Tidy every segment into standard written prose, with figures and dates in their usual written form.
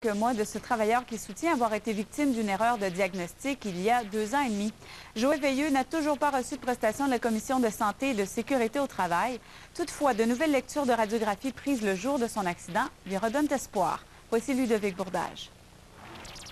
Quelques mois de ce travailleur qui soutient avoir été victime d'une erreur de diagnostic il y a 2 ans et demi. Joël Veilleux n'a toujours pas reçu de prestation de la Commission de santé et de sécurité au travail. Toutefois, de nouvelles lectures de radiographie prises le jour de son accident lui redonnent espoir. Voici Ludovic Bourdage.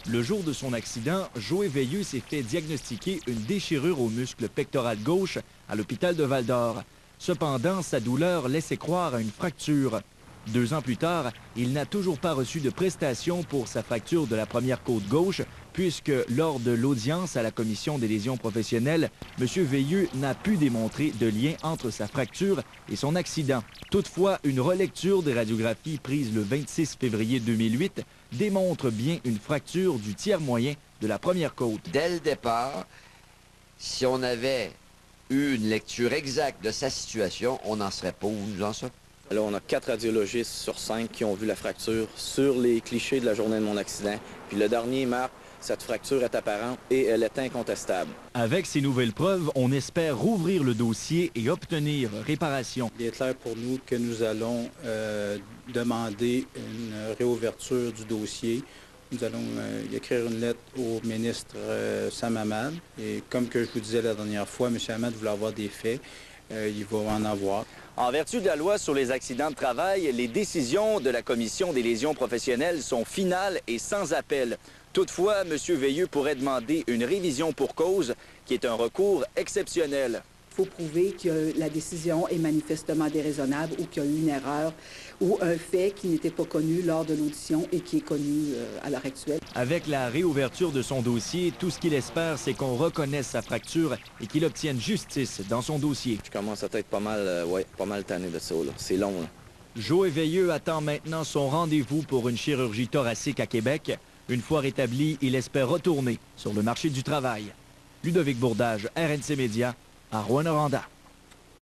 Le jour de son accident, Joël Veilleux s'est fait diagnostiquer une déchirure au muscle pectoral gauche à l'hôpital de Val-d'Or. Cependant, sa douleur laissait croire à une fracture. 2 ans plus tard, il n'a toujours pas reçu de prestation pour sa fracture de la première côte gauche, puisque lors de l'audience à la Commission des lésions professionnelles, M. Veilleux n'a pu démontrer de lien entre sa fracture et son accident. Toutefois, une relecture des radiographies prises le 26 février 2008 démontre bien une fracture du tiers moyen de la première côte. Dès le départ, si on avait eu une lecture exacte de sa situation, on n'en serait pas où nous en sommes. Là, on a 4 radiologistes sur 5 qui ont vu la fracture sur les clichés de la journée de mon accident. Puis le dernier marque, cette fracture est apparente et elle est incontestable. Avec ces nouvelles preuves, on espère rouvrir le dossier et obtenir réparation. Il est clair pour nous que nous allons demander une réouverture du dossier. Nous allons écrire une lettre au ministre Sam Hamad. Et comme que je vous disais la dernière fois, M. Hamad voulait avoir des faits. Il va en avoir. En vertu de la loi sur les accidents de travail, les décisions de la Commission des lésions professionnelles sont finales et sans appel. Toutefois, M. Veilleux pourrait demander une révision pour cause, qui est un recours exceptionnel. Il faut prouver que la décision est manifestement déraisonnable ou qu'il y a eu une erreur ou un fait qui n'était pas connu lors de l'audition et qui est connu à l'heure actuelle. Avec la réouverture de son dossier, tout ce qu'il espère, c'est qu'on reconnaisse sa fracture et qu'il obtienne justice dans son dossier. Je commence à être pas mal tanné de ça. C'est long. Là. Joël Veilleux attend maintenant son rendez-vous pour une chirurgie thoracique à Québec. Une fois rétabli, il espère retourner sur le marché du travail. Ludovic Bourdage, RNC Média, à Rouyn-Noranda.